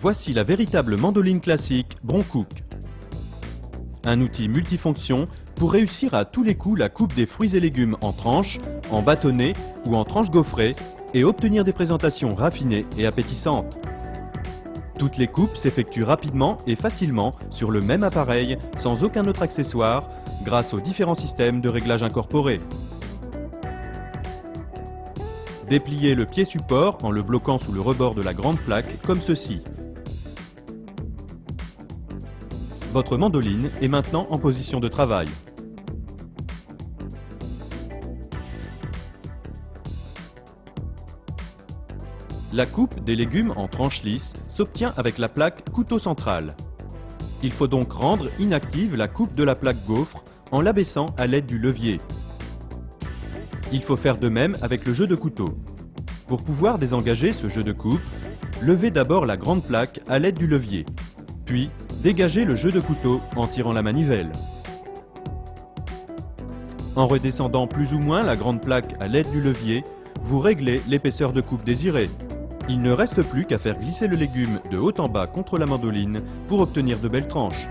Voici la véritable mandoline classique Broncook. Un outil multifonction pour réussir à tous les coups la coupe des fruits et légumes en tranches, en bâtonnets ou en tranches gaufrées et obtenir des présentations raffinées et appétissantes. Toutes les coupes s'effectuent rapidement et facilement sur le même appareil sans aucun autre accessoire grâce aux différents systèmes de réglage incorporés. Dépliez le pied support en le bloquant sous le rebord de la grande plaque comme ceci. Votre mandoline est maintenant en position de travail. La coupe des légumes en tranches lisses s'obtient avec la plaque couteau central. Il faut donc rendre inactive la coupe de la plaque gaufre en l'abaissant à l'aide du levier. Il faut faire de même avec le jeu de couteau. Pour pouvoir désengager ce jeu de coupe, levez d'abord la grande plaque à l'aide du levier, puis dégagez le jeu de couteau en tirant la manivelle. En redescendant plus ou moins la grande plaque à l'aide du levier, vous réglez l'épaisseur de coupe désirée. Il ne reste plus qu'à faire glisser le légume de haut en bas contre la mandoline pour obtenir de belles tranches.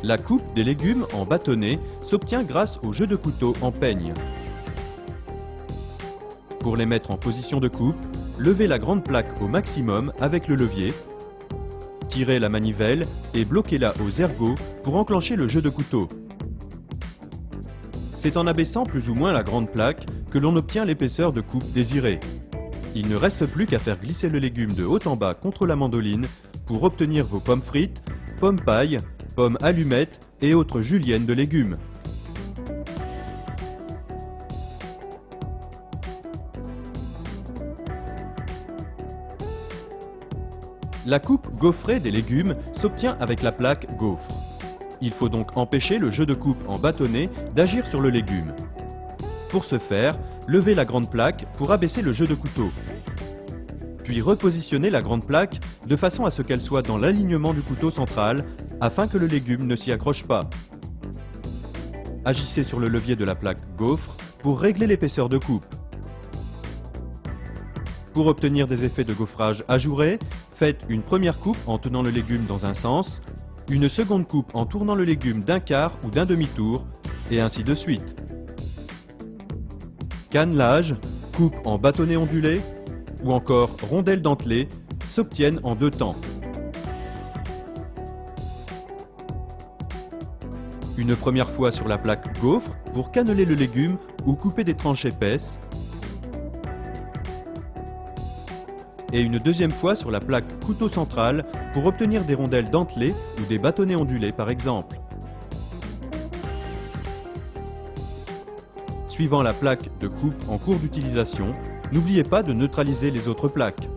La coupe des légumes en bâtonnets s'obtient grâce au jeu de couteau en peigne. Pour les mettre en position de coupe, levez la grande plaque au maximum avec le levier, tirez la manivelle et bloquez-la aux ergots pour enclencher le jeu de couteau. C'est en abaissant plus ou moins la grande plaque que l'on obtient l'épaisseur de coupe désirée. Il ne reste plus qu'à faire glisser le légume de haut en bas contre la mandoline pour obtenir vos pommes frites, pommes paille, pommes allumettes et autres juliennes de légumes. La coupe gaufrée des légumes s'obtient avec la plaque gaufre. Il faut donc empêcher le jeu de coupe en bâtonnet d'agir sur le légume. Pour ce faire, levez la grande plaque pour abaisser le jeu de couteau. Puis repositionnez la grande plaque de façon à ce qu'elle soit dans l'alignement du couteau central afin que le légume ne s'y accroche pas. Agissez sur le levier de la plaque gaufre pour régler l'épaisseur de coupe. Pour obtenir des effets de gaufrage ajourés, faites une première coupe en tenant le légume dans un sens, une seconde coupe en tournant le légume d'un quart ou d'un demi-tour, et ainsi de suite. Cannelage, coupe en bâtonnet ondulé, ou encore rondelle dentelée s'obtiennent en deux temps. Une première fois sur la plaque gaufre pour canneler le légume ou couper des tranches épaisses, et une deuxième fois sur la plaque couteau central pour obtenir des rondelles dentelées ou des bâtonnets ondulés par exemple. Suivant la plaque de coupe en cours d'utilisation, n'oubliez pas de neutraliser les autres plaques.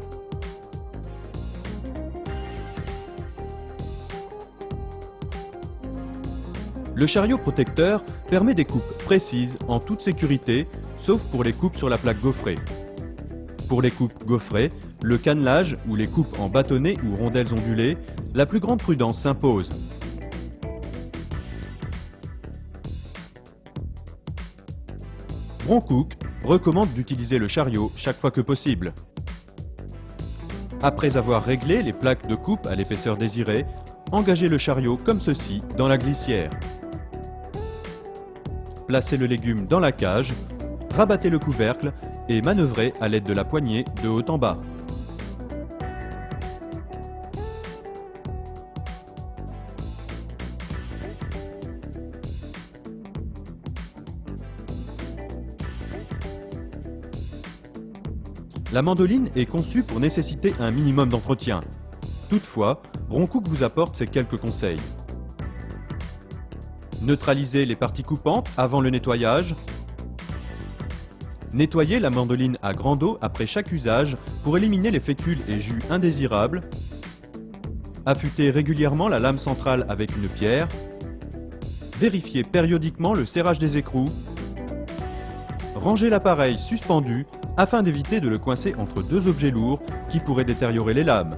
Le chariot protecteur permet des coupes précises en toute sécurité, sauf pour les coupes sur la plaque gaufrée. Pour les coupes gaufrées, le cannelage ou les coupes en bâtonnets ou rondelles ondulées, la plus grande prudence s'impose. Broncook recommande d'utiliser le chariot chaque fois que possible. Après avoir réglé les plaques de coupe à l'épaisseur désirée, engagez le chariot comme ceci dans la glissière. Placez le légume dans la cage, rabattez le couvercle et manœuvrez à l'aide de la poignée de haut en bas. La mandoline est conçue pour nécessiter un minimum d'entretien. Toutefois, Broncook vous apporte ces quelques conseils. Neutralisez les parties coupantes avant le nettoyage. Nettoyez la mandoline à grande eau après chaque usage pour éliminer les fécules et jus indésirables. Affûtez régulièrement la lame centrale avec une pierre. Vérifiez périodiquement le serrage des écrous. Rangez l'appareil suspendu afin d'éviter de le coincer entre deux objets lourds qui pourraient détériorer les lames.